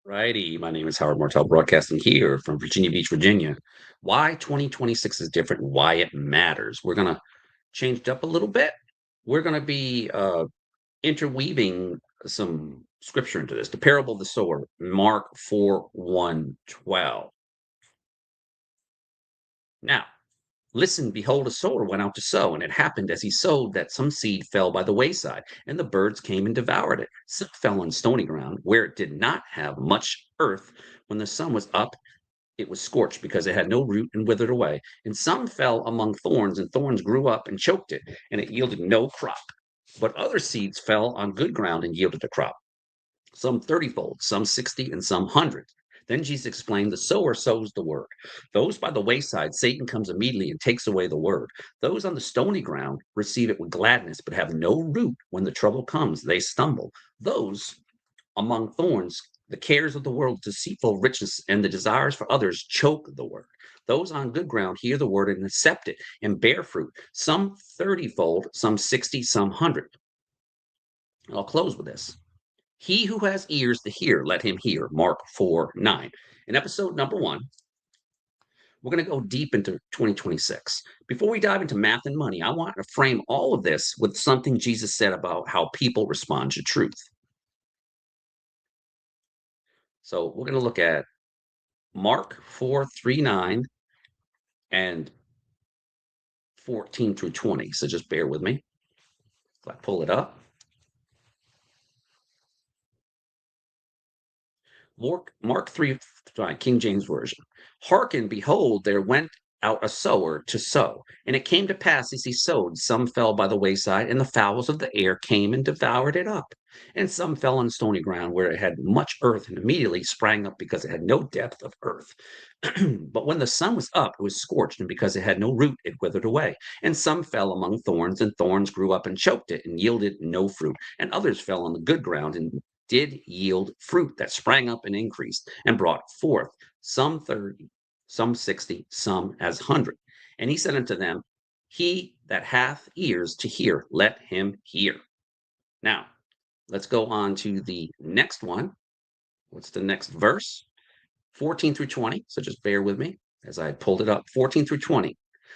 Righty, my name is Howard Martell, broadcasting here from Virginia Beach, Virginia. Why 2026 is different, why it matters. We're going to change it up a little bit. We're going to be interweaving some scripture into this. The parable of the sower, Mark 4:1-12. Now, listen, behold, a sower went out to sow, and it happened as he sowed that some seed fell by the wayside, and the birds came and devoured it. Some fell on stony ground, where it did not have much earth. When the sun was up, it was scorched because it had no root and withered away. And some fell among thorns, and thorns grew up and choked it, and it yielded no crop. But other seeds fell on good ground and yielded a crop, some 30-fold, some 60, and some 100. Then Jesus explained, the sower sows the word. Those by the wayside, Satan comes immediately and takes away the word. Those on the stony ground receive it with gladness, but have no root. When the trouble comes, they stumble. Those among thorns, the cares of the world, deceitful riches, and the desires for others choke the word. Those on good ground hear the word and accept it and bear fruit, some 30-fold, some 60, some 100. I'll close with this. He who has ears to hear, let him hear. Mark 4:9. In episode number 1, we're going to go deep into 2026. Before we dive into math and money, I want to frame all of this with something Jesus said about how people respond to truth. So we're going to look at Mark 4:39 and 14-20. So just bear with me. If I pull it up. Mark 3, King James Version. Hearken, behold, there went out a sower to sow. And it came to pass as he sowed, some fell by the wayside, and the fowls of the air came and devoured it up. And some fell on stony ground where it had much earth, and immediately sprang up because it had no depth of earth. But when the sun was up, it was scorched, and because it had no root, it withered away. And some fell among thorns, and thorns grew up and choked it, and yielded no fruit. And others fell on the good ground, and did yield fruit that sprang up and increased, and brought forth some 30, some 60, some as 100. And he said unto them, he that hath ears to hear, let him hear. Now, let's go on to the next one. What's the next verse? 14-20. So just bear with me as I pulled it up. 14-20.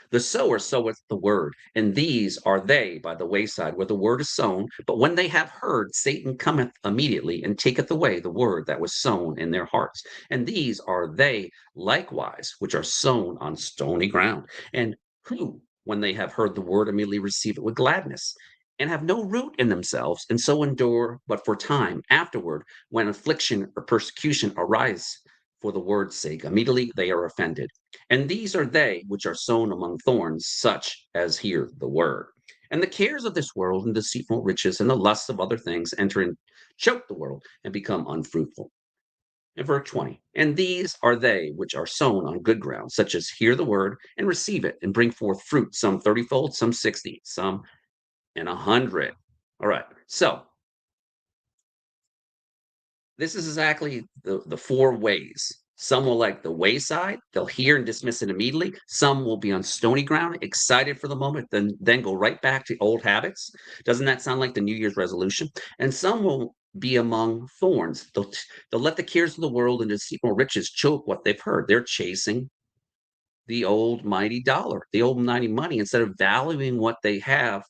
The sower soweth the word, and these are they by the wayside where the word is sown. But when they have heard, Satan cometh immediately and taketh away the word that was sown in their hearts. And these are they likewise which are sown on stony ground, and who, when they have heard the word, immediately receive it with gladness, and have no root in themselves, and so endure but for time. Afterward, when affliction or persecution arise for the word's sake, immediately they are offended. And these are they which are sown among thorns, such as hear the word. And the cares of this world and deceitful riches and the lusts of other things enter and choke the world and become unfruitful. In verse 20, and these are they which are sown on good ground, such as hear the word and receive it and bring forth fruit, some 30-fold, some 60, some and 100. All right. So this is exactly the four ways. Some will like the wayside, they'll hear and dismiss it immediately. Some will be on stony ground, excited for the moment, then go right back to old habits. Doesn't that sound like the New Year's resolution? And some will be among thorns. They'll let the cares of the world and deceitful riches choke what they've heard. They're chasing the old mighty dollar, the old mighty money, instead of valuing what they have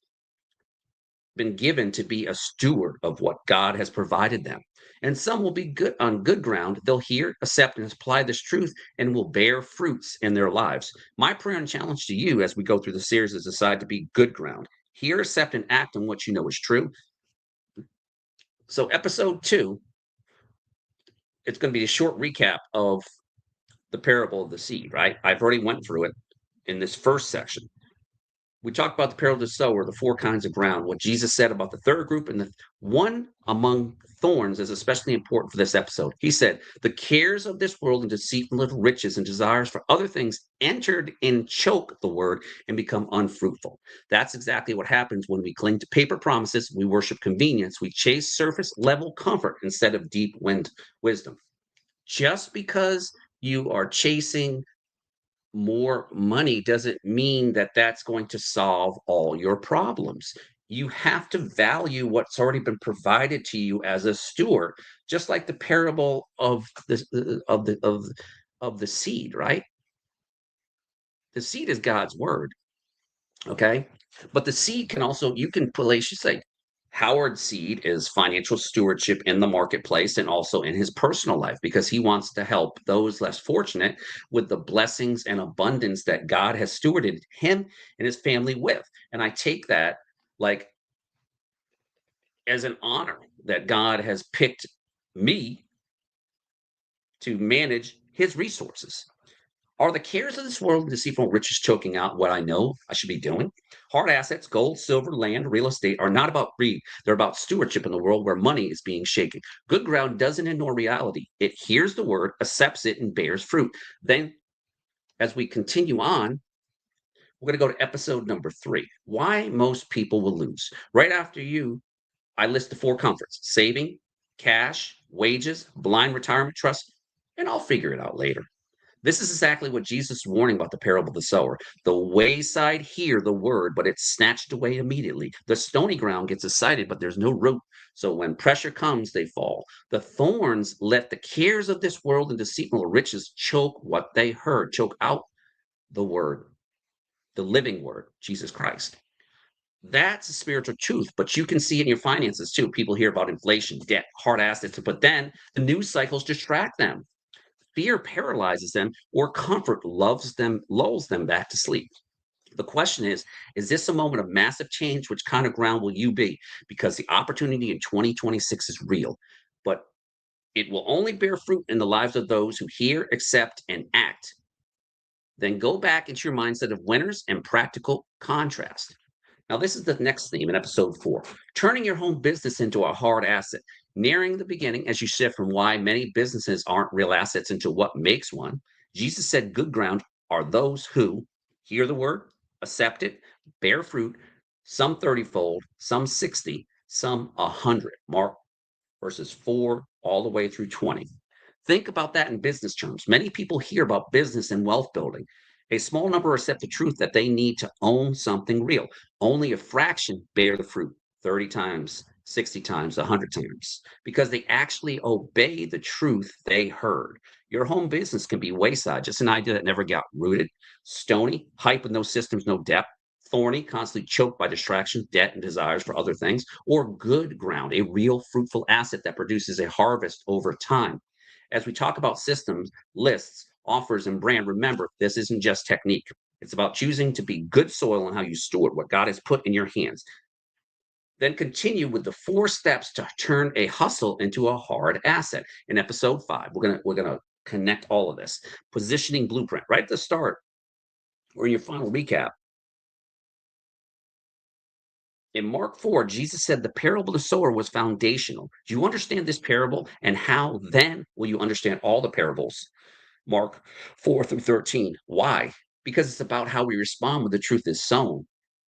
been given to be a steward of what God has provided them. And some will be good on good ground. They'll hear, accept, and apply this truth and will bear fruits in their lives. My prayer and challenge to you as we go through the series is decide to be good ground. Hear, accept, and act on what you know is true. So, episode 2, it's going to be a short recap of the parable of the seed, right? I've already went through it in this first section. We talked about the parable of the sower, the four kinds of ground, what Jesus said about the third group, and the one among thorns is especially important for this episode. He said, the cares of this world and deceitful of riches and desires for other things entered and choke the word and become unfruitful. That's exactly what happens when we cling to paper promises. We worship convenience. We chase surface level comfort instead of deep wisdom. Just because you are chasing more money doesn't mean that that's going to solve all your problems. You have to value what's already been provided to you as a steward, just like the parable of the seed, right? The seed is God's word, okay? But the seed can also you can place say Howard's seed is financial stewardship in the marketplace and also in his personal life because he wants to help those less fortunate with the blessings and abundance that God has stewarded him and his family with. And I take that like as an honor that God has picked me to manage his resources. Are the cares of this world and deceitful riches choking out what I know I should be doing? Hard assets, gold, silver, land, real estate are not about greed. They're about stewardship in the world where money is being shaken. Good ground doesn't ignore reality. It hears the word, accepts it, and bears fruit. Then, as we continue on, we're going to go to episode number 3, why most people will lose. Right after I list the 4 comforts: saving, cash, wages, blind retirement trust, and I'll figure it out later. This is exactly what Jesus is warning about the parable of the sower. The wayside hear the word, but it's snatched away immediately. The stony ground gets excited, but there's no root. So when pressure comes, they fall. The thorns let the cares of this world and deceitful riches choke what they heard, choke out the word, the living word, Jesus Christ. That's a spiritual truth, but you can see it in your finances too. People hear about inflation, debt, hard assets, but then the news cycles distract them. Fear paralyzes them, or comfort lulls them back to sleep. The question is this a moment of massive change? Which kind of ground will you be? Because the opportunity in 2026 is real, but it will only bear fruit in the lives of those who hear, accept, and act. Then go back into your mindset of winners and practical contrast. Now, this is the next theme in episode 4, turning your home business into a hard asset. Nearing the beginning as you shift from why many businesses aren't real assets into what makes one. Jesus said good ground are those who hear the word, accept it, bear fruit, some 30-fold, some 60, some 100. Mark verses 4 all the way through 20. Think about that in business terms. Many people hear about business and wealth building. A small number accept the truth that they need to own something real. Only a fraction bear the fruit 30 times, 60 times, 100 times, because they actually obey the truth they heard. Your home business can be wayside, just an idea that never got rooted. Stony, hype with no systems, no depth. Thorny, constantly choked by distractions, debt, and desires for other things. Or good ground, a real fruitful asset that produces a harvest over time. As we talk about systems, lists, offers, and brand, remember this isn't just technique. It's about choosing to be good soil and how you steward what God has put in your hands. Then continue with the 4 steps to turn a hustle into a hard asset. In episode 5, we're gonna connect all of this. Positioning blueprint right at the start or in your final recap. In Mark 4, Jesus said the parable of the sower was foundational. Do you understand this parable? And how then will you understand all the parables? Mark 4 through 13. Why? Because it's about how we respond when the truth is sown.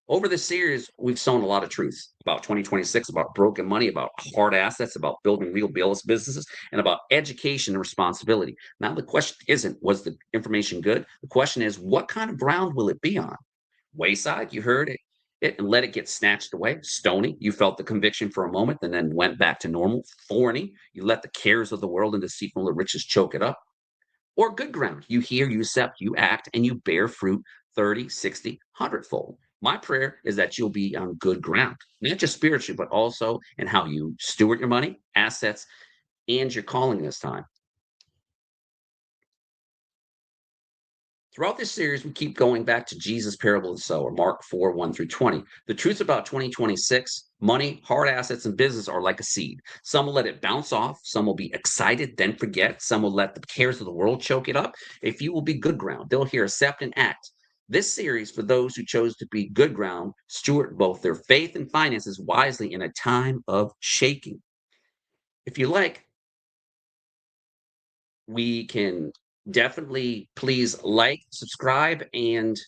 Over this series, we've sown a lot of truths about 2026, about broken money, about hard assets, about building real businesses, and about education and responsibility. Now, the question isn't, was the information good? The question is, what kind of ground will it be on? Wayside, you heard it and let it get snatched away. Stony, you felt the conviction for a moment and then went back to normal. Thorny, you let the cares of the world and deceitful riches choke it up. Or good ground, you hear, you accept, you act, and you bear fruit 30, 60, 100-fold. My prayer is that you'll be on good ground, not just spiritually, but also in how you steward your money, assets, and your calling this time. Throughout this series, we keep going back to Jesus' parable of the sower, Mark 4, 1 through 20. The truth about 2026, money, hard assets, and business are like a seed. Some will let it bounce off. Some will be excited, then forget. Some will let the cares of the world choke it up. A few will be good ground. They'll hear, accept, and act. This series, for those who chose to be good ground, steward both their faith and finances wisely in a time of shaking. If you like, we can definitely please like, subscribe, and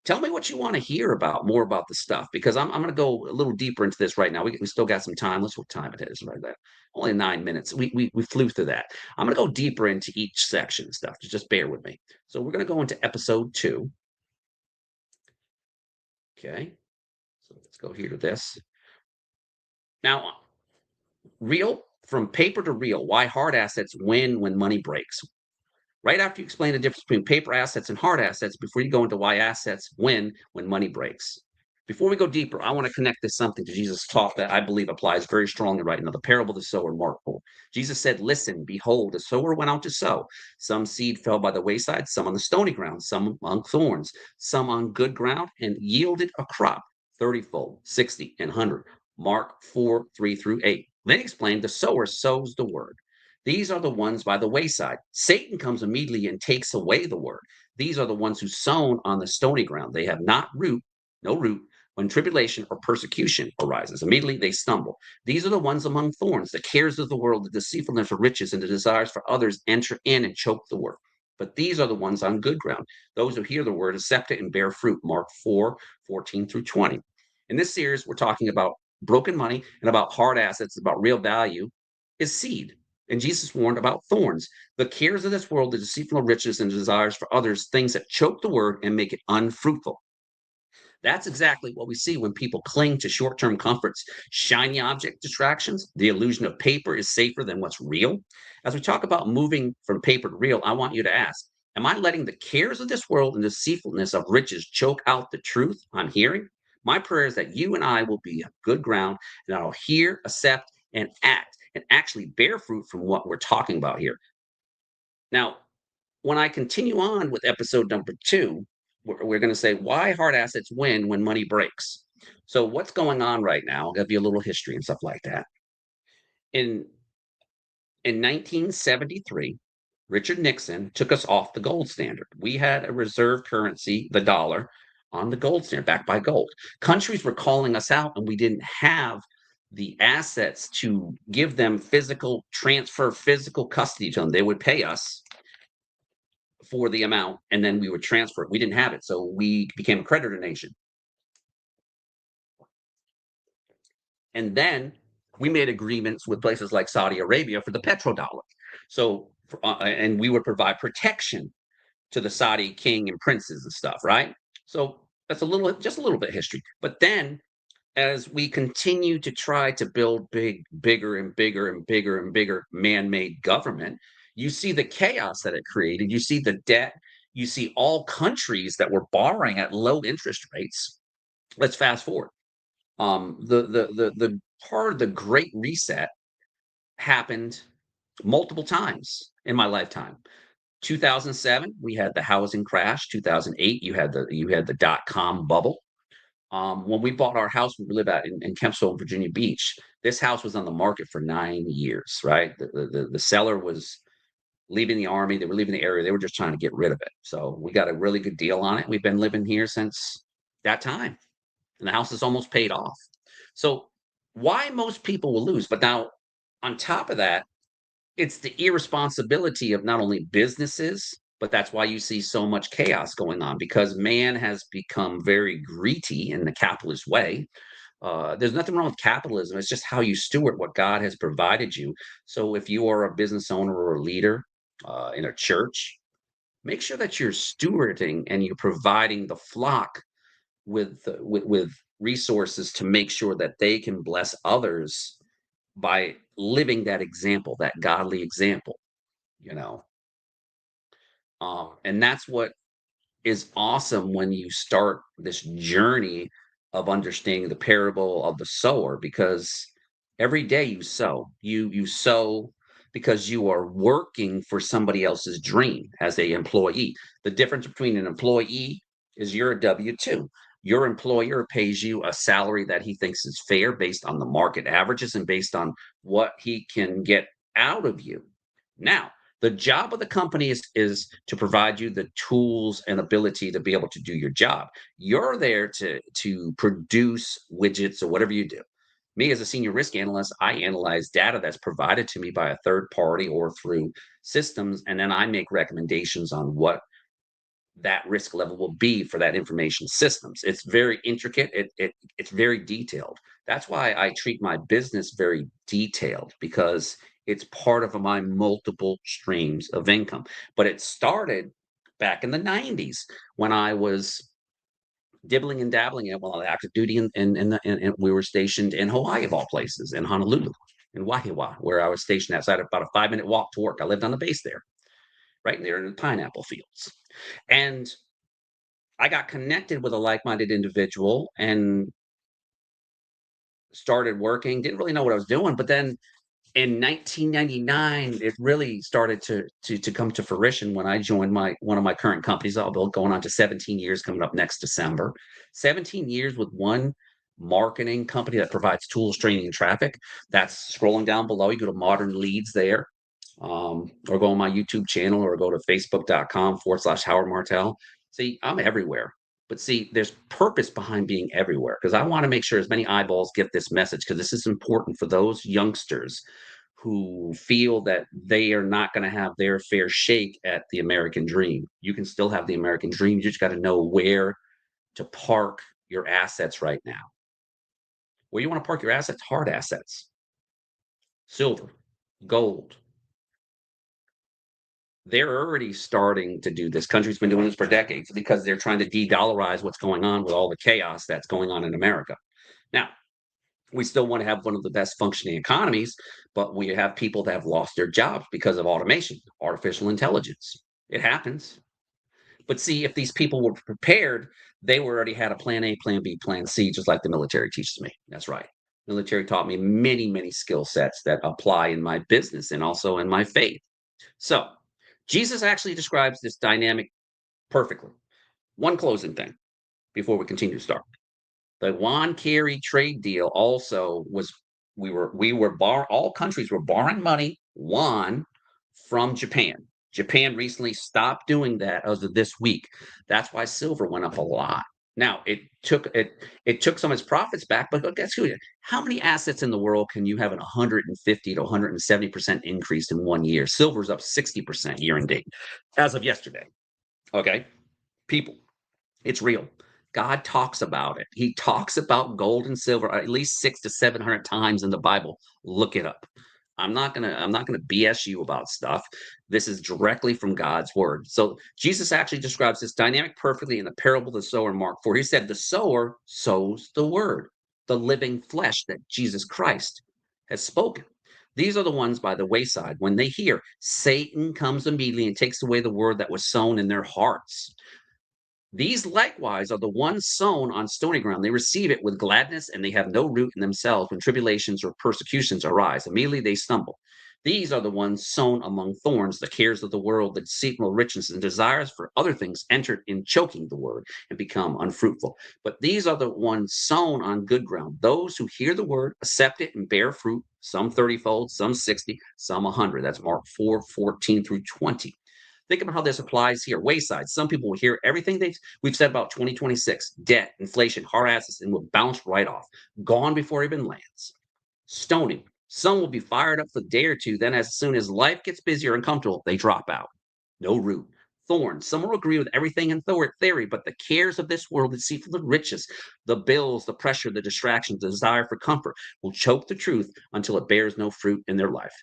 tell me what you want to hear about more about the stuff because I'm going to go a little deeper into this right now. We still got some time. Let's what time it is right there. Only 9 minutes. We flew through that. I'm going to go deeper into each section and stuff. Just bear with me. So we're going to go into episode 2. Okay. So let's go here to this. Now, real from paper to real, why hard assets win when money breaks. Right after you explain the difference between paper assets and hard assets, before you go into why assets win when money breaks. Before we go deeper, I want to connect this something to Jesus' talk that I believe applies very strongly right now, the parable of the sower, Mark 4. Jesus said, listen, behold, the sower went out to sow. Some seed fell by the wayside, some on the stony ground, some among thorns, some on good ground, and yielded a crop 30-fold, 60, and 100. Mark 4, 3 through 8. Then he explained, the sower sows the word. These are the ones by the wayside. Satan comes immediately and takes away the word. These are the ones who sown on the stony ground. They have not root, no root. When tribulation or persecution arises, immediately they stumble. These are the ones among thorns. The cares of the world, the deceitfulness of riches, and the desires for others enter in and choke the word. But these are the ones on good ground. Those who hear the word, accept it, and bear fruit. Mark 4, 14 through 20. In this series, we're talking about broken money and about hard assets, about real value is seed. And Jesus warned about thorns, the cares of this world, the deceitful riches and desires for others, things that choke the word and make it unfruitful. That's exactly what we see when people cling to short term comforts, shiny object distractions. The illusion of paper is safer than what's real. As we talk about moving from paper to real, I want you to ask, am I letting the cares of this world and the deceitfulness of riches choke out the truth I'm hearing? My prayer is that you and I will be on good ground and I'll hear, accept, and act and actually bear fruit from what we're talking about here. Now, when I continue on with episode number 2, we're going to say why hard assets win when money breaks. So, what's going on right now? I'll give you a little history and stuff like that. In in 1973, Richard Nixon took us off the gold standard. We had a reserve currency, the dollar, on the gold standard, backed by gold. Countries were calling us out, and we didn't have the assets to give them physical transfer, physical custody to them. They would pay us for the amount and then we would transfer it. We didn't have it. So we became a creditor nation. And then we made agreements with places like Saudi Arabia for the petrodollar. So, and we would provide protection to the Saudi king and princes and stuff, right? So that's just a little bit of history. But then as we continue to try to build bigger and bigger and bigger and bigger man-made government, you see the chaos that it created. You see the debt. You see all countries that were borrowing at low interest rates. Let's fast forward. The part of the Great Reset happened multiple times in my lifetime. 2007, we had the housing crash. 2008, you had the dot-com bubble. When we bought our house, we live out in Kempsville, Virginia Beach. This house was on the market for 9 years, right? The seller was leaving the army. They were leaving the area. They were just trying to get rid of it. So we got a really good deal on it. We've been living here since that time, and the house is almost paid off. So why most people will lose? But now, on top of that, it's the irresponsibility of not only businesses, but that's why you see so much chaos going on because man has become very greedy in the capitalist way. There's nothing wrong with capitalism. It's just how you steward what God has provided you. So if you are a business owner or a leader in a church, make sure that you're stewarding and you're providing the flock with resources to make sure that they can bless others by living that example, that godly example, you know. And that's what is awesome when you start this journey of understanding the parable of the sower because every day you sow you sow because you are working for somebody else's dream as a employee. The difference between an employee is you're a W-2. Your employer pays you a salary that he thinks is fair based on the market averages and based on what he can get out of you. Now, the job of the company is to provide you the tools and ability to be able to do your job. You're there to produce widgets or whatever you do. Me as a senior risk analyst, I analyze data that's provided to me by a third party or through systems, and then I make recommendations on what that risk level will be for that information systems. It's very intricate. It's very detailed. That's why I treat my business very detailed because it's part of my multiple streams of income. But it started back in the 90s when I was dibbling and dabbling in while on active duty, and we were stationed in Hawaii of all places, in Honolulu, in Wahiawa, where I was stationed outside of about a 5-minute walk to work. I lived on the base there, right there in the pineapple fields. And I got connected with a like-minded individual and started working. Didn't really know what I was doing, but then in 1999, it really started to come to fruition when I joined my one of my current companies. I'll be going on to 17 years coming up next December. 17 years with one marketing company that provides tools, training, and traffic. That's scrolling down below. You go to Modern Leads there, or go on my YouTube channel, or go to facebook.com/Howard Martell. See, I'm everywhere. But see, there's purpose behind being everywhere because I want to make sure as many eyeballs get this message because this is important for those youngsters who feel that they are not going to have their fair shake at the American dream. You can still have the American dream. You just got to know where to park your assets right now. Where you want to park your assets, hard assets, silver, gold. They're already starting to do this. Country's been doing this for decades because they're trying to de-dollarize what's going on with all the chaos that's going on in America. Now, we still want to have one of the best functioning economies, but we have people that have lost their jobs because of automation, artificial intelligence. It happens. But see, if these people were prepared, they already had a plan A, plan B, plan C, just like the military teaches me. That's right. Military taught me many, many skill sets that apply in my business and also in my faith. So Jesus actually describes this dynamic perfectly. One closing thing before we continue to start. The Juan Kerry trade deal also was all countries were borrowing money, Juan, from Japan. Japan recently stopped doing that as of this week. That's why silver went up a lot. Now it took some of its profits back, but guess who? How many assets in the world can you have an 150 to 170% increase in 1 year? Silver's up 60% year and date as of yesterday. Okay, people, it's real. God talks about it. He talks about gold and silver at least 600 to 700 times in the Bible. Look it up. I'm not gonna BS you about stuff. This is directly from God's word. So Jesus actually describes this dynamic perfectly in the parable of the sower in Mark 4. He said, the sower sows the word, the living flesh that Jesus Christ has spoken. These are the ones by the wayside. When they hear, Satan comes immediately and takes away the word that was sown in their hearts. These likewise are the ones sown on stony ground. They receive it with gladness, and they have no root in themselves. When tribulations or persecutions arise, immediately they stumble. These are the ones sown among thorns. The cares of the world, the deceitful riches, and desires for other things entered in, choking the word, and become unfruitful. But these are the ones sown on good ground. Those who hear the word, accept it, and bear fruit, some 30-fold, some 60, some 100. That's Mark 4:14 through 20. Think about how this applies here. Wayside. Some people will hear everything we've said about 2026, debt, inflation, hard assets, and will bounce right off. Gone before it even lands. Stony. Some will be fired up for a day or two. Then, as soon as life gets busier and comfortable, they drop out. No root. Thorns. Some will agree with everything in theory, but the cares of this world, the deceitful riches, the bills, the pressure, the distractions, the desire for comfort will choke the truth until it bears no fruit in their life.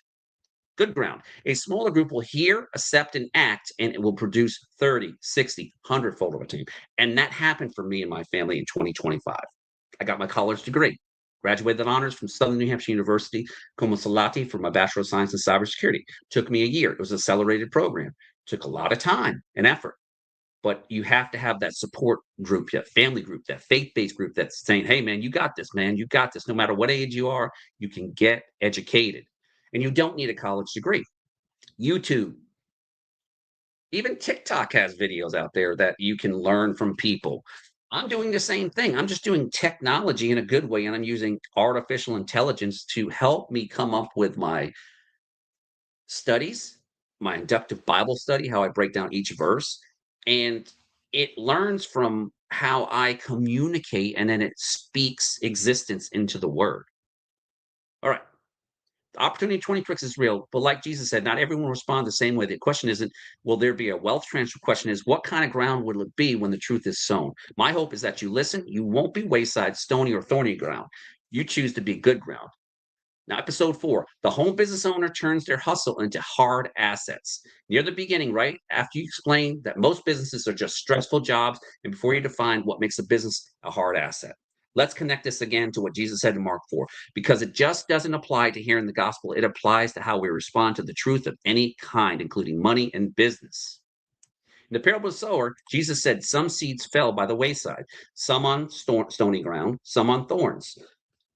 Good ground. A smaller group will hear, accept, and act, and it will produce 30, 60, 100-fold over time. And that happened for me and my family in 2025. I got my college degree, graduated with honors from Southern New Hampshire University, cum laude for my Bachelor of Science in Cybersecurity. Took me a year. It was an accelerated program. Took a lot of time and effort. But you have to have that support group, that family group, that faith-based group that's saying, hey, man, you got this, man. You got this. No matter what age you are, you can get educated. And you don't need a college degree. YouTube, even TikTok has videos out there that you can learn from people. I'm doing the same thing. I'm just doing technology in a good way, and I'm using artificial intelligence to help me come up with my studies, my inductive Bible study, how I break down each verse. And it learns from how I communicate, and then it speaks existence into the word. All right. The opportunity 20 is real, but like Jesus said, not everyone will respond the same way. The question isn't, will there be a wealth transfer? The question is, what kind of ground will it be when the truth is sown? My hope is that you listen. You won't be wayside, stony, or thorny ground. You choose to be good ground. Now, episode 4, the home business owner turns their hustle into hard assets. Near the beginning, right after you explain that most businesses are just stressful jobs, and before you define what makes a business a hard asset. Let's connect this again to what Jesus said in Mark 4, because it just doesn't apply to hearing the gospel. It applies to how we respond to the truth of any kind, including money and business. In the parable of the sower, Jesus said some seeds fell by the wayside, some on stony ground, some on thorns,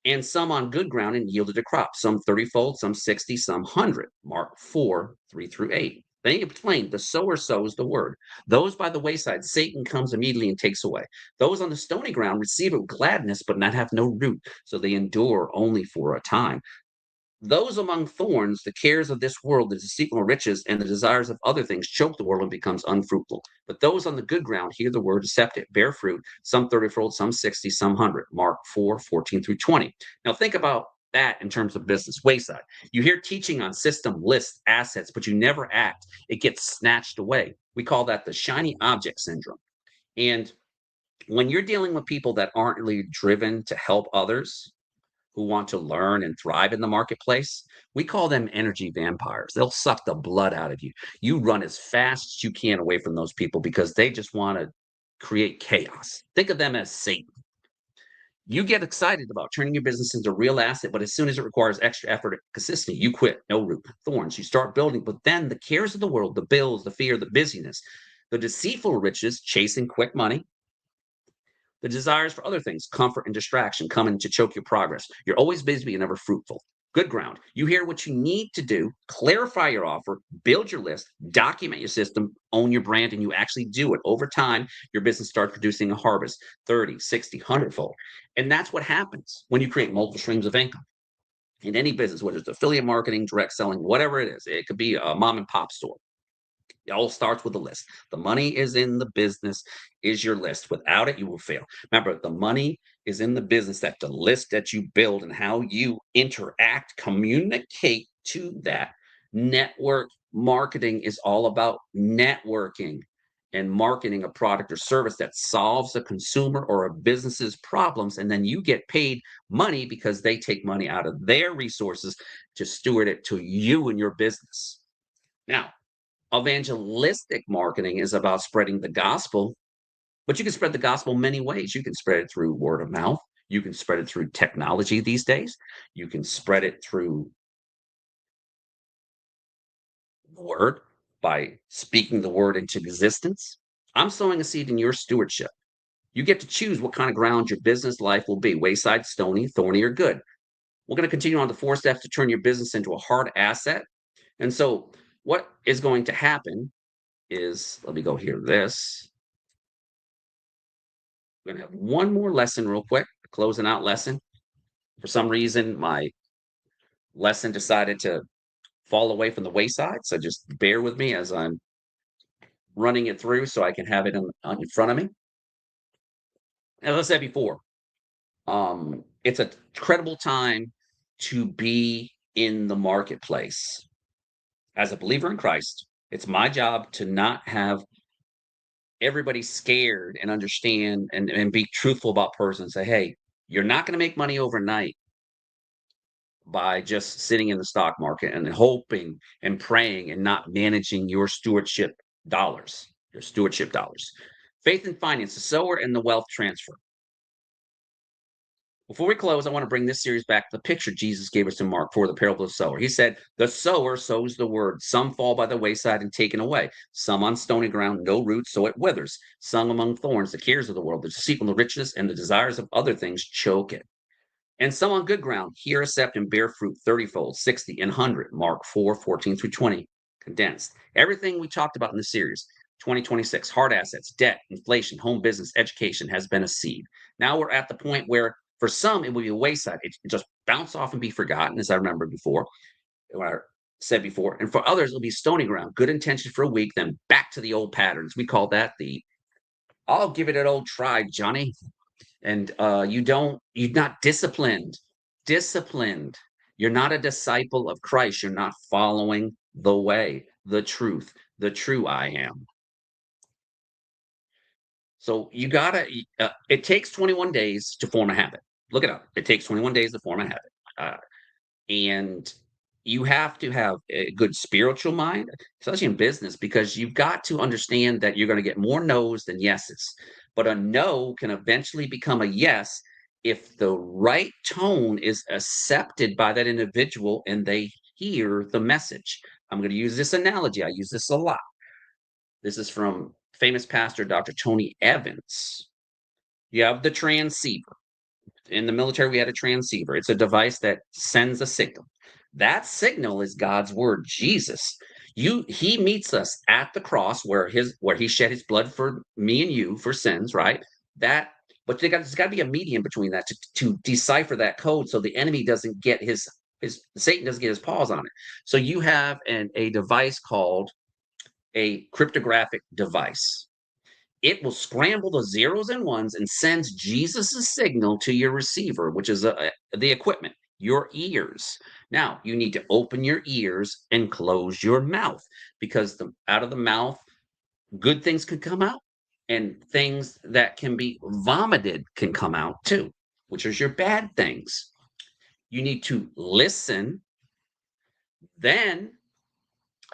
and some on good ground and yielded a crop, some 30-fold, some 60, some 100. Mark 4, 3 through 8. Then he explained the sower sows the word. Those by the wayside, Satan comes immediately and takes away. Those on the stony ground receive it with gladness, but not have no root, so they endure only for a time. Those among thorns, the cares of this world, the deceitful riches, and the desires of other things choke the world and becomes unfruitful. But those on the good ground hear the word, accept it, bear fruit, some 30-fold, some 60, some 100. Mark 4, 14 through 20. Now think about that in terms of business. Wayside. You hear teaching on system, lists, assets, but you never act. It gets snatched away. We call that the shiny object syndrome. And when you're dealing with people that aren't really driven to help others, who want to learn and thrive in the marketplace, we call them energy vampires. They'll suck the blood out of you. You run as fast as you can away from those people because they just want to create chaos. Think of them as Satan. You get excited about turning your business into a real asset, but as soon as it requires extra effort and consistency, you quit. No root. Thorns. You start building, but then the cares of the world, the bills, the fear, the busyness, the deceitful riches, chasing quick money, the desires for other things, comfort and distraction, coming to choke your progress. You're always busy, but you're never fruitful. Good ground. You hear what you need to do, clarify your offer, build your list, document your system, own your brand, and you actually do it. Over time, your business starts producing a harvest 30, 60, 100-fold. And that's what happens when you create multiple streams of income in any business, whether it's affiliate marketing, direct selling, whatever it is. It could be a mom and pop store. It all starts with a list. The money is in the business, is your list. Without it, you will fail. Remember, the money is in the business, that the list that you build and how you interact, communicate to that. Network marketing is all about networking and marketing a product or service that solves a consumer or a business's problems. And then you get paid money because they take money out of their resources to steward it to you and your business. Now, evangelistic marketing is about spreading the gospel, but you can spread the gospel many ways. You can spread it through word of mouth. You can spread it through technology these days. You can spread it through the word by speaking the word into existence. I'm sowing a seed in your stewardship. You get to choose what kind of ground your business life will be: wayside, stony, thorny, or good. We're going to continue on the 4 steps to turn your business into a hard asset. And so, what is going to happen is, let me go here, this. We're going to have one more lesson real quick, a closing out lesson. For some reason, my lesson decided to fall away from the wayside. So just bear with me as I'm running it through so I can have it in front of me. As I said before, it's a credible time to be in the marketplace. As a believer in Christ, it's my job to not have everybody scared and understand and be truthful about person. Say, hey, you're not going to make money overnight by just sitting in the stock market and hoping and praying and not managing your stewardship dollars. Faith and finance, the sower and the wealth transfer. Before we close, I want to bring this series back to the picture Jesus gave us in Mark for the parable of the sower. He said, the sower sows the word. Some fall by the wayside and taken away. Some on stony ground, no roots, so it withers. Some among thorns, the cares of the world, the deceitful, the richness, and the desires of other things choke it. And some on good ground, hear, accept, and bear fruit 30-fold, 60, and 100. Mark 4, 14 through 20, condensed. Everything we talked about in the series, 2026, hard assets, debt, inflation, home business, education has been a seed. Now we're at the point where for some, it will be a wayside. It just bounce off and be forgotten, as I remember before, what I said before. And for others, it'll be stony ground, good intention for a week, then back to the old patterns. We call that the, I'll give it an old try, Johnny. And you're not disciplined. You're not a disciple of Christ. You're not following the way, the truth, the true I am. So you gotta, it takes 21 days to form a habit. Look it up. It takes 21 days to form a habit. And you have to have a good spiritual mind, especially in business, because you've got to understand that you're going to get more no's than yeses. But a no can eventually become a yes if the right tone is accepted by that individual and they hear the message. I'm going to use this analogy. I use this a lot. This is from famous pastor Dr. Tony Evans. You have the transceiver. In the military, we had a transceiver. It's a device that sends a signal. That signal is God's word, Jesus. He meets us at the cross where he shed his blood for me and you for sins, right? That but there's got to be a medium between that to decipher that code so the enemy doesn't get his Satan doesn't get his paws on it. So you have a device called a cryptographic device. It will scramble the zeros and ones and sends Jesus's signal to your receiver, which is the equipment, your ears. Now, you need to open your ears and close your mouth because out of the mouth, good things can come out and things that can be vomited can come out too, which is your bad things. You need to listen, then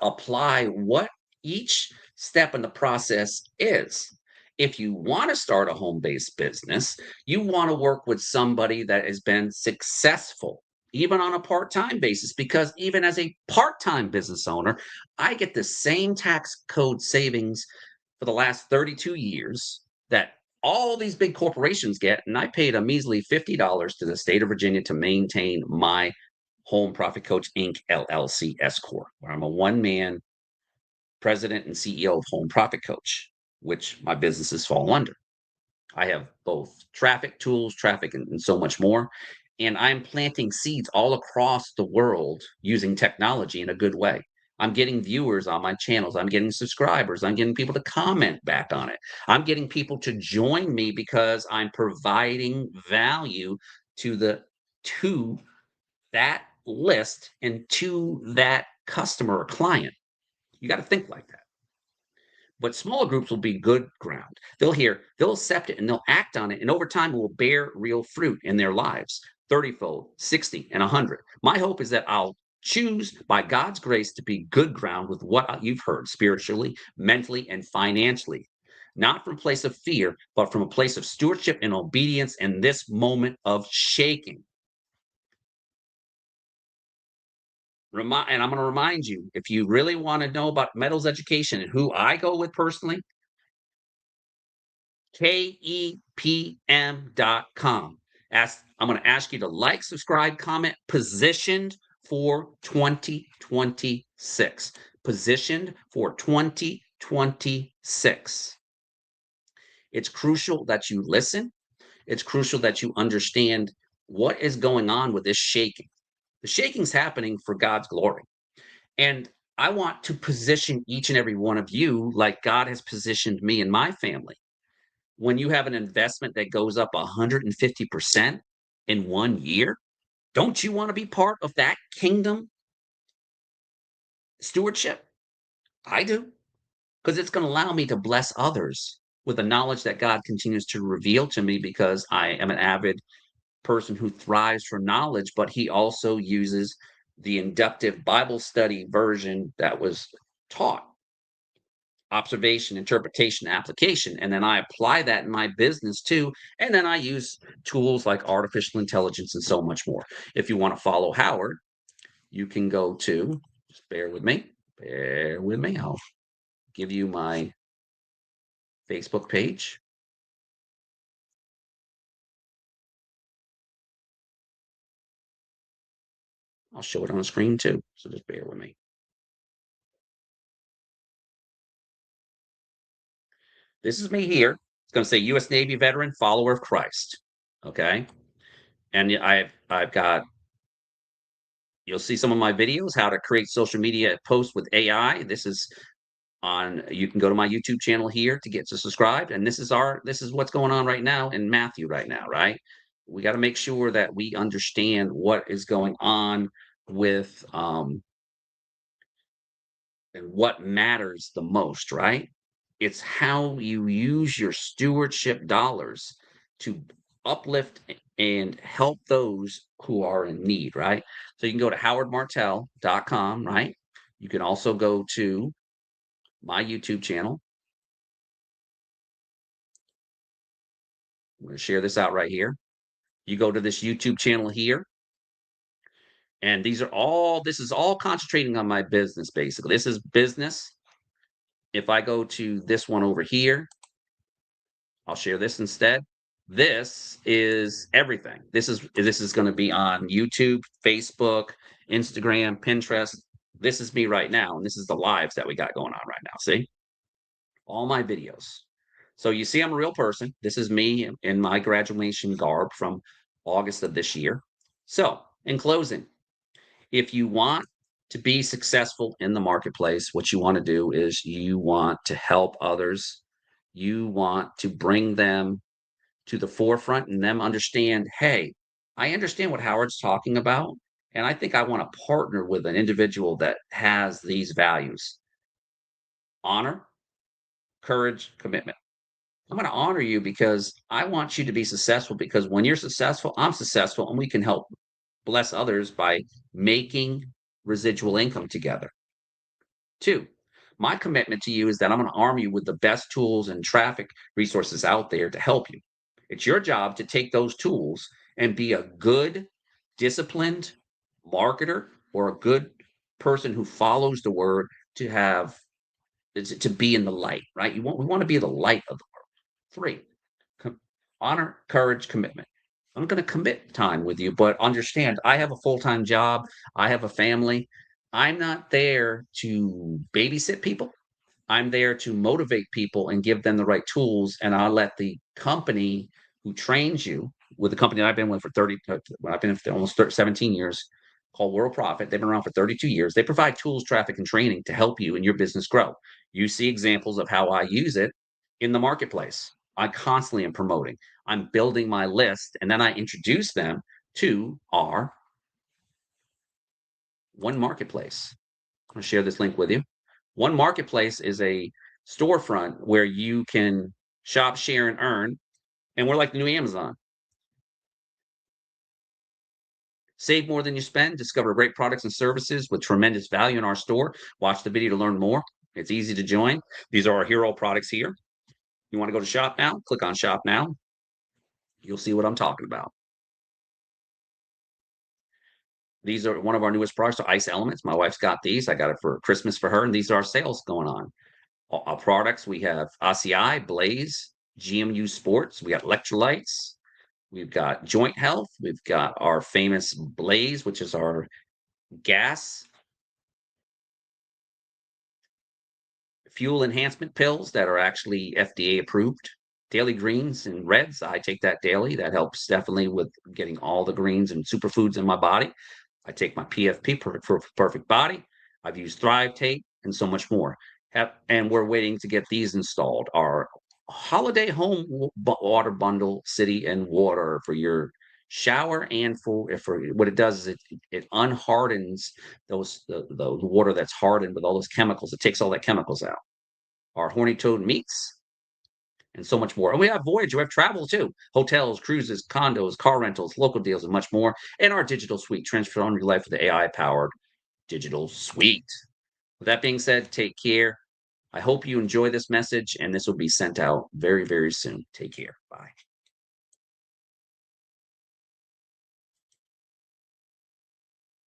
apply what each step in the process is. If you want to start a home based business, you want to work with somebody that has been successful, even on a part time basis, because even as a part time business owner, I get the same tax code savings for the last 32 years that all these big corporations get. And I paid a measly $50 to the state of Virginia to maintain my Home Profit Coach Inc. LLC S Corp, where I'm a one man president and CEO of Home Profit Coach, which my businesses fall under. I have both traffic tools, traffic, and so much more. And I'm planting seeds all across the world using technology in a good way. I'm getting viewers on my channels. I'm getting subscribers. I'm getting people to comment back on it. I'm getting people to join me because I'm providing value to to that list and to that customer or client. You got to think like that. But smaller groups will be good ground. They'll accept it and they'll act on it. And over time, it will bear real fruit in their lives 30-fold, 60, and 100. My hope is that I'll choose by God's grace to be good ground with what you've heard spiritually, mentally, and financially. Not from a place of fear, but from a place of stewardship and obedience in this moment of shaking. And I'm going to remind you, if you really want to know about metals education and who I go with personally, KEPM.com. I'm going to ask you to like, subscribe, comment, positioned for 2026. Positioned for 2026. It's crucial that you listen. It's crucial that you understand what is going on with this shaking. The shaking's happening for God's glory. And I want to position each and every one of you like God has positioned me and my family. When you have an investment that goes up 150% in 1 year, don't you want to be part of that kingdom stewardship? I do, because it's going to allow me to bless others with the knowledge that God continues to reveal to me because I am an avid person who thrives for knowledge, but he also uses the inductive Bible study version that was taught observation, interpretation, application. And then I apply that in my business too. And then I use tools like artificial intelligence and so much more. If you want to follow Howard, you can go to, just bear with me. Bear with me. I'll give you my Facebook page. I'll show it on the screen too. So just bear with me. This is me here. It's going to say U.S. Navy veteran, follower of Christ. Okay. And I've got, you'll see some of my videos, how to create social media posts with AI. This is you can go to my YouTube channel here to get to subscribed. And this is what's going on right now in Matthew right now, right? We got to make sure that we understand what is going on with and what matters the most, right? It's how you use your stewardship dollars to uplift and help those who are in need, right? So you can go to howardmartell.com, right? You can also go to my YouTube channel. I'm going to share this out right here. You go to this YouTube channel here, and this is all concentrating on my business, basically. This is business. If I go to this one over here, I'll share this instead. This is everything. This is going to be on YouTube, Facebook, Instagram, Pinterest. This is me right now, and this is the lives that we got going on right now. See? All my videos. So you see I'm a real person. This is me in my graduation garb from August of this year. So, in closing, if you want to be successful in the marketplace, what you want to do is you want to help others. You want to bring them to the forefront and them understand, hey, I understand what Howard's talking about. And I think I want to partner with an individual that has these values: honor, courage, commitment. I'm going to honor you because I want you to be successful, because when you're successful, I'm successful, and we can help bless others by making residual income together. Two, my commitment to you is that I'm going to arm you with the best tools and traffic resources out there to help you. It's your job to take those tools and be a good, disciplined marketer, or a good person who follows the word, to have to be in the light, right? We want to be the light of the world. Three, honor, courage, commitment. I'm going to commit time with you, but understand I have a full-time job. I have a family. I'm not there to babysit people. I'm there to motivate people and give them the right tools. And I'll let the company who trains you, with the company that I've been with for 30, I've been for almost 17 years, called World Profit. They've been around for 32 years. They provide tools, traffic, and training to help you and your business grow. You see examples of how I use it in the marketplace. I constantly am promoting. I'm building my list, and then I introduce them to our One Marketplace. I'm going to share this link with you. One Marketplace is a storefront where you can shop, share, and earn. And we're like the new Amazon. Save more than you spend. Discover great products and services with tremendous value in our store. Watch the video to learn more. It's easy to join. These are our hero products here. You want to go to shop now? Click on shop now. You'll see what I'm talking about. These are one of our newest products, are ice elements. My wife's got these. I got it for Christmas for her, and these are our sales going on. Our products, we have ACI, Blaze, GMU Sports. We got electrolytes. We've got joint health. We've got our famous Blaze, which is our gas fuel enhancement pills that are actually FDA approved. Daily greens and reds, I take that daily. That helps definitely with getting all the greens and superfoods in my body. I take my PFP, Perfect for Perfect Body. I've used Thrive Tape and so much more. And we're waiting to get these installed. Our holiday home water bundle, city and water, for your shower, and for what it does is it unhardens the water that's hardened with all those chemicals. It takes all that chemicals out. Our horny toad meats, and so much more. And we have Voyager, we have travel too: hotels, cruises, condos, car rentals, local deals, and much more. And our digital suite, transform your life with the AI powered digital suite. With that being said, take care. I hope you enjoy this message, and this will be sent out very, very soon. Take care. Bye.